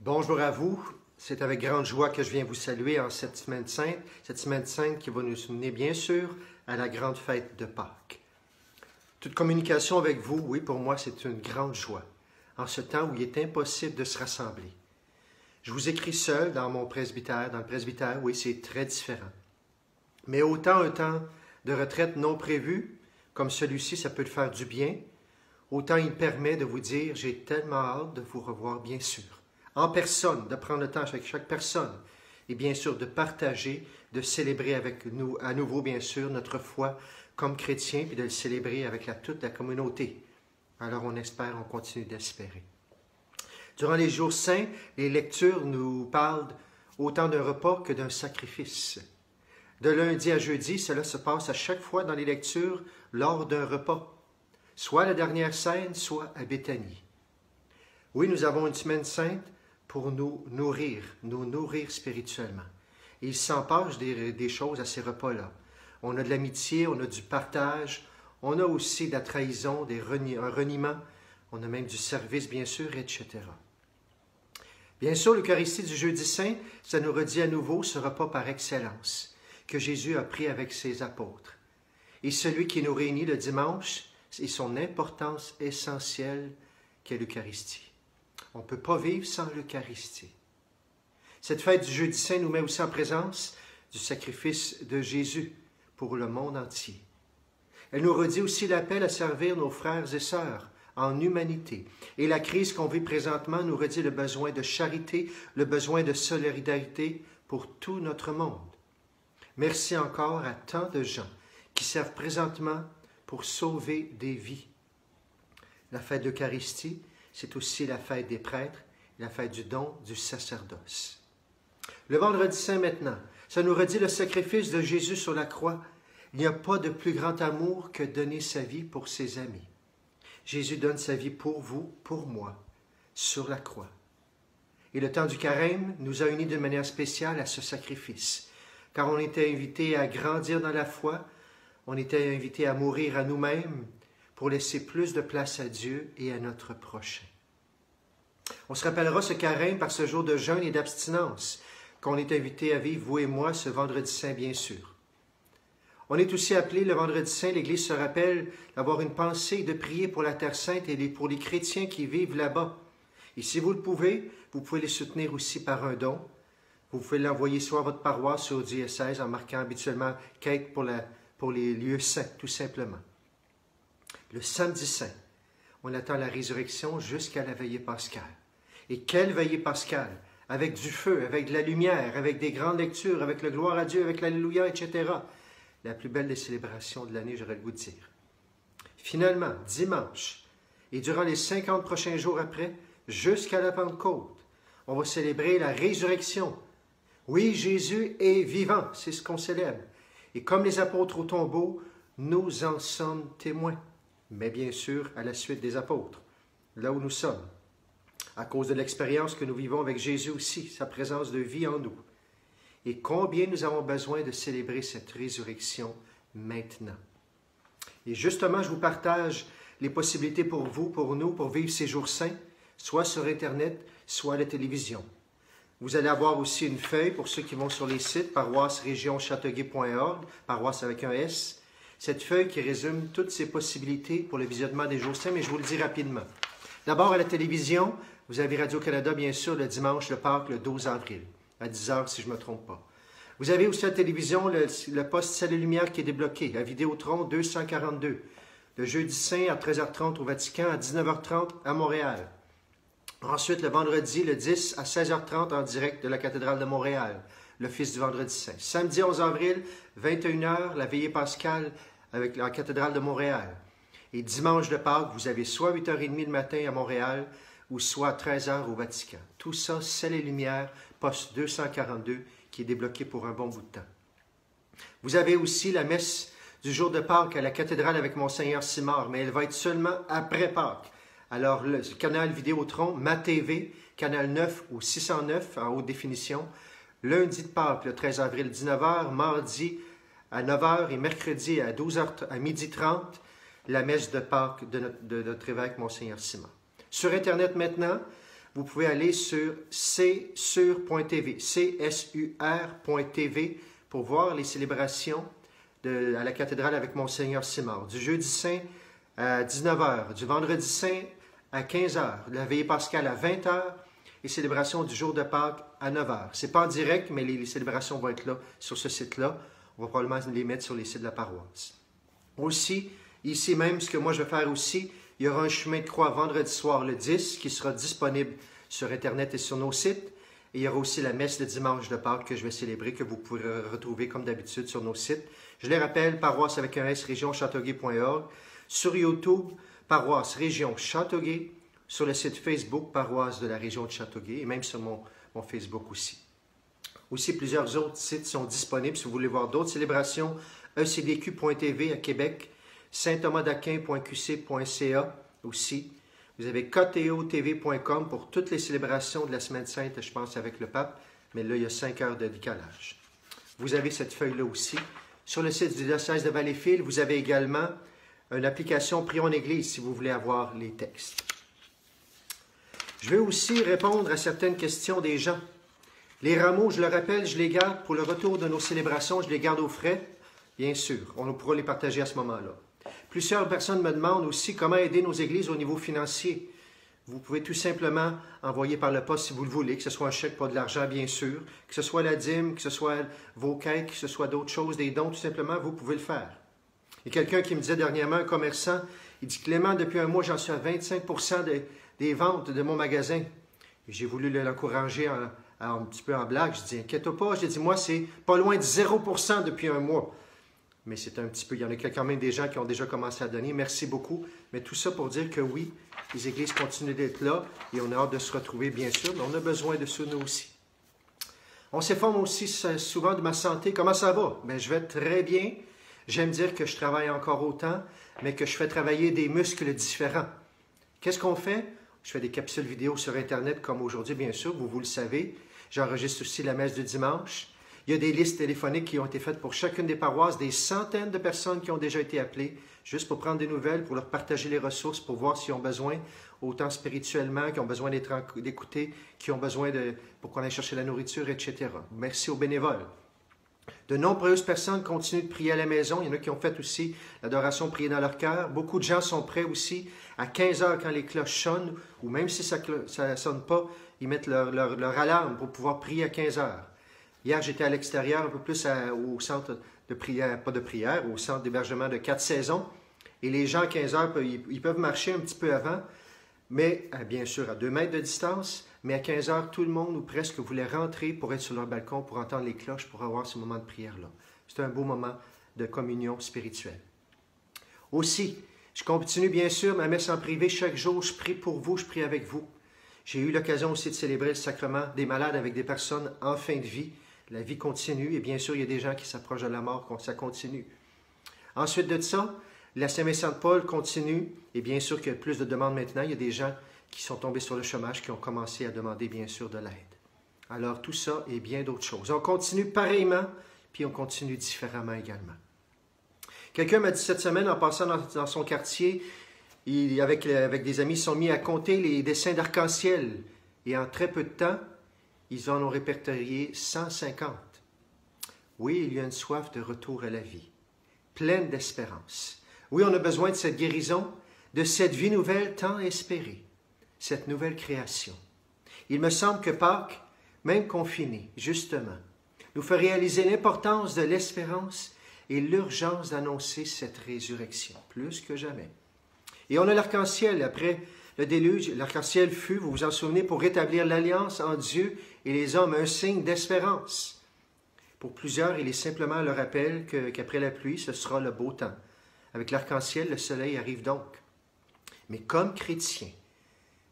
Bonjour à vous. C'est avec grande joie que je viens vous saluer en cette semaine sainte qui va nous mener bien sûr à la grande fête de Pâques. Toute communication avec vous, oui, pour moi, c'est une grande joie, en ce temps où il est impossible de se rassembler. Je vous écris seul dans mon presbytère, dans le presbytère, oui, c'est très différent. Mais autant un temps de retraite non prévu, comme celui-ci, ça peut le faire du bien, autant il permet de vous dire, j'ai tellement hâte de vous revoir, bien sûr, en personne, de prendre le temps avec chaque personne, et bien sûr de partager, de célébrer avec nous, à nouveau, bien sûr, notre foi comme chrétiens, puis de le célébrer avec toute la communauté. Alors on espère, on continue d'espérer. Durant les jours saints, les lectures nous parlent autant d'un repas que d'un sacrifice. De lundi à jeudi, cela se passe à chaque fois dans les lectures lors d'un repas, soit à la dernière scène, soit à Béthanie. Oui, nous avons une semaine sainte pour nous nourrir spirituellement. Et il s'en passe des choses à ces repas-là. On a de l'amitié, on a du partage, on a aussi de la trahison, un reniement, on a même du service, bien sûr, etc. Bien sûr, l'Eucharistie du Jeudi Saint, ça nous redit à nouveau ce repas par excellence que Jésus a pris avec ses apôtres. Et celui qui nous réunit le dimanche, c'est son importance essentielle qu'est l'Eucharistie. On ne peut pas vivre sans l'Eucharistie. Cette fête du Jeudi Saint nous met aussi en présence du sacrifice de Jésus pour le monde entier. Elle nous redit aussi l'appel à servir nos frères et sœurs en humanité. Et la crise qu'on vit présentement nous redit le besoin de charité, le besoin de solidarité pour tout notre monde. Merci encore à tant de gens qui servent présentement pour sauver des vies. La fête de l'Eucharistie, c'est aussi la fête des prêtres, la fête du don du sacerdoce. Le vendredi saint maintenant, ça nous redit le sacrifice de Jésus sur la croix. Il n'y a pas de plus grand amour que donner sa vie pour ses amis. Jésus donne sa vie pour vous, pour moi, sur la croix. Et le temps du carême nous a unis de manière spéciale à ce sacrifice, car on était invités à grandir dans la foi, on était invités à mourir à nous-mêmes pour laisser plus de place à Dieu et à notre prochain. On se rappellera ce carême par ce jour de jeûne et d'abstinence qu'on est invités à vivre, vous et moi, ce vendredi saint, bien sûr. On est aussi appelé le vendredi saint, l'Église se rappelle d'avoir une pensée, de prier pour la Terre sainte et pour les chrétiens qui vivent là-bas. Et si vous le pouvez, vous pouvez les soutenir aussi par un don. Vous pouvez l'envoyer soit à votre paroisse, soit au diocèse, en marquant habituellement quête pour les lieux saints, tout simplement. Le samedi saint, on attend la résurrection jusqu'à la veillée pascale. Et quelle veillée pascale! Avec du feu, avec de la lumière, avec des grandes lectures, avec le gloire à Dieu, avec l'Alléluia, etc. La plus belle des célébrations de l'année, j'aurais le goût de dire. Finalement, dimanche, et durant les 50 prochains jours après, jusqu'à la Pentecôte, on va célébrer la résurrection. Oui, Jésus est vivant, c'est ce qu'on célèbre. Et comme les apôtres au tombeau, nous en sommes témoins. Mais bien sûr, à la suite des apôtres, là où nous sommes, à cause de l'expérience que nous vivons avec Jésus aussi, sa présence de vie en nous. Et combien nous avons besoin de célébrer cette résurrection maintenant. Et justement, je vous partage les possibilités pour vous, pour nous, pour vivre ces jours saints, soit sur Internet, soit à la télévision. Vous allez avoir aussi une feuille pour ceux qui vont sur les sites paroisse-région-châteauguay.org, paroisse avec un S. Cette feuille qui résume toutes ces possibilités pour le visionnement des jours saints, mais je vous le dis rapidement. D'abord, à la télévision, vous avez Radio-Canada, bien sûr, le dimanche, le Pâques, le 12 avril, à 10h, si je ne me trompe pas. Vous avez aussi à la télévision le poste Ciel et Lumière qui est débloqué, à Vidéotron 242, le jeudi saint à 13h30 au Vatican, à 19h30 à Montréal. Ensuite, le vendredi, le 10 à 16h30 en direct de la cathédrale de Montréal, l'office du vendredi saint. Samedi 11 avril, 21h, la veillée pascale avec la cathédrale de Montréal. Et dimanche de Pâques, vous avez soit 8h30 le matin à Montréal ou soit 13h au Vatican. Tout ça, Ciel et Lumière, poste 242, qui est débloqué pour un bon bout de temps. Vous avez aussi la messe du jour de Pâques à la cathédrale avec Monseigneur Simard, mais elle va être seulement après Pâques. Alors, le canal Vidéotron, Ma TV, canal 9 ou 609 en haute définition, lundi de Pâques, le 13 avril, 19h, mardi à 9h et mercredi à 12h, à 12h30, la messe de Pâques de notre évêque Monseigneur Simard. Sur Internet maintenant, vous pouvez aller sur csur.tv, csur.tv, pour voir les célébrations à la cathédrale avec Monseigneur Simard. Du jeudi saint à 19h, du vendredi saint à 15h, de la veillée pascale à 20h et célébration du jour de Pâques à 9h. Ce n'est pas en direct, mais les célébrations vont être là, sur ce site-là. On va probablement les mettre sur les sites de la paroisse. Aussi, ici même, ce que moi je vais faire aussi, il y aura un chemin de croix vendredi soir le 10 qui sera disponible sur Internet et sur nos sites. Et il y aura aussi la messe de dimanche de Pâques que je vais célébrer, que vous pourrez retrouver comme d'habitude sur nos sites. Je les rappelle, paroisse avec un S, région châteauguay.org. Sur YouTube, paroisse région Châteauguay. Sur le site Facebook, paroisse de la région de Châteauguay. Et même sur mon Facebook aussi. Aussi, plusieurs autres sites sont disponibles si vous voulez voir d'autres célébrations. ecdq.tv à Québec, saint-thomas-d'aquin.qc.ca aussi. Vous avez ktotv.com pour toutes les célébrations de la Semaine Sainte, je pense, avec le pape. Mais là, il y a 5 heures de décalage. Vous avez cette feuille-là aussi. Sur le site du diocèse de Valleyfield, vous avez également une application Prions en Église si vous voulez avoir les textes. Je vais aussi répondre à certaines questions des gens. Les rameaux, je le rappelle, je les garde pour le retour de nos célébrations, je les garde au frais, bien sûr. On pourra les partager à ce moment-là. Plusieurs personnes me demandent aussi comment aider nos églises au niveau financier. Vous pouvez tout simplement envoyer par le poste si vous le voulez, que ce soit un chèque, pas de l'argent, bien sûr, que ce soit la dîme, que ce soit vos quêtes, que ce soit d'autres choses, des dons, tout simplement, vous pouvez le faire. Il y a quelqu'un qui me disait dernièrement, un commerçant, il dit « Clément, depuis un mois, j'en suis à 25% des ventes de mon magasin. » J'ai voulu l'encourager un petit peu en blague. Je dis « Inquiète-toi pas. » J'ai dit « Moi, c'est pas loin de 0% depuis un mois. » Mais c'est un petit peu, il y en a quand même des gens qui ont déjà commencé à donner. Merci beaucoup. Mais tout ça pour dire que oui, les églises continuent d'être là et on a hâte de se retrouver, bien sûr, mais on a besoin de ça, nous aussi. On s'informe aussi souvent de ma santé. Comment ça va? Bien, je vais très bien. J'aime dire que je travaille encore autant, mais que je fais travailler des muscles différents. Qu'est-ce qu'on fait? Je fais des capsules vidéo sur Internet, comme aujourd'hui, bien sûr, vous le savez. J'enregistre aussi la messe du dimanche. Il y a des listes téléphoniques qui ont été faites pour chacune des paroisses, des centaines de personnes qui ont déjà été appelées, juste pour prendre des nouvelles, pour leur partager les ressources, pour voir s'ils ont besoin, autant spirituellement, qui ont besoin d'écouter, qui ont besoin pour qu'on aille chercher la nourriture, etc. Merci aux bénévoles. De nombreuses personnes continuent de prier à la maison. Il y en a qui ont fait aussi l'adoration, prier dans leur cœur. Beaucoup de gens sont prêts aussi à 15 heures quand les cloches sonnent, ou même si ça ne sonne pas, ils mettent leur alarme pour pouvoir prier à 15 heures. Hier, j'étais à l'extérieur, un peu plus au centre de prière, pas de prière, au centre d'hébergement de 4 saisons. Et les gens, à 15 heures, ils peuvent marcher un petit peu avant, mais bien sûr à 2 mètres de distance. Mais à 15 heures, tout le monde ou presque voulait rentrer pour être sur leur balcon, pour entendre les cloches, pour avoir ce moment de prière-là. C'est un beau moment de communion spirituelle. Aussi, je continue bien sûr ma messe en privé. Chaque jour, je prie pour vous, je prie avec vous. J'ai eu l'occasion aussi de célébrer le sacrement des malades avec des personnes en fin de vie. La vie continue et bien sûr, il y a des gens qui s'approchent de la mort, ça continue. Ensuite de ça, la Saint-Vincent-de-Paul continue et bien sûr qu'il y a plus de demandes maintenant. Il y a des gens qui sont tombés sur le chômage, qui ont commencé à demander bien sûr de l'aide. Alors tout ça et bien d'autres choses. On continue pareillement, puis on continue différemment également. Quelqu'un m'a dit cette semaine, en passant dans son quartier, avec des amis, ils sont mis à compter les dessins d'arc-en-ciel. Et en très peu de temps, ils en ont répertorié 150. Oui, il y a une soif de retour à la vie, pleine d'espérance. Oui, on a besoin de cette guérison, de cette vie nouvelle tant espérée, cette nouvelle création. Il me semble que Pâques, même confiné, justement, nous fait réaliser l'importance de l'espérance et l'urgence d'annoncer cette résurrection, plus que jamais. Et on a l'arc-en-ciel après le déluge. L'arc-en-ciel fut, vous vous en souvenez, pour rétablir l'alliance entre Dieu et les hommes, un signe d'espérance. Pour plusieurs, il est simplement le rappel qu'après la pluie, ce sera le beau temps. Avec l'arc-en-ciel, le soleil arrive donc. Mais comme chrétiens,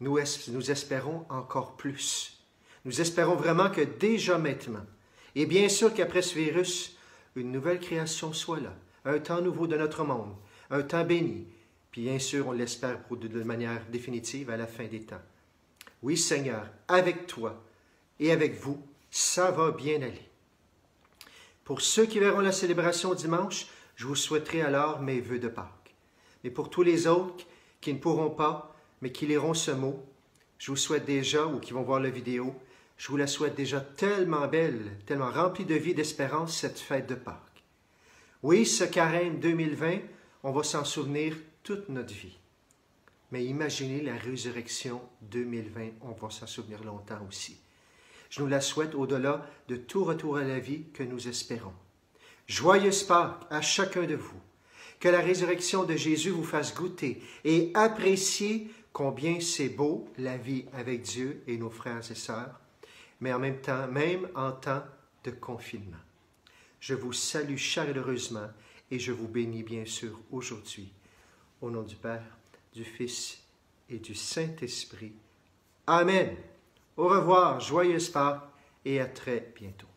nous espérons encore plus. Nous espérons vraiment que déjà maintenant, et bien sûr qu'après ce virus, une nouvelle création soit là, un temps nouveau de notre monde, un temps béni, puis bien sûr, on l'espère de manière définitive à la fin des temps. Oui, Seigneur, avec toi et avec vous, ça va bien aller. Pour ceux qui verront la célébration dimanche, je vous souhaiterai alors mes vœux de Pâques. Mais pour tous les autres qui ne pourront pas, mais qui liront ce mot, je vous souhaite déjà, ou qui vont voir la vidéo, je vous la souhaite déjà tellement belle, tellement remplie de vie, d'espérance, cette fête de Pâques. Oui, ce carême 2020, on va s'en souvenir toute notre vie. Mais imaginez la résurrection 2020, on va s'en souvenir longtemps aussi. Je nous la souhaite au-delà de tout retour à la vie que nous espérons. Joyeuse Pâques à chacun de vous. Que la résurrection de Jésus vous fasse goûter et apprécier combien c'est beau la vie avec Dieu et nos frères et sœurs, mais en même temps, même en temps de confinement. Je vous salue chaleureusement et je vous bénis bien sûr aujourd'hui. Au nom du Père, du Fils et du Saint-Esprit. Amen. Au revoir, joyeuse Pâques et à très bientôt.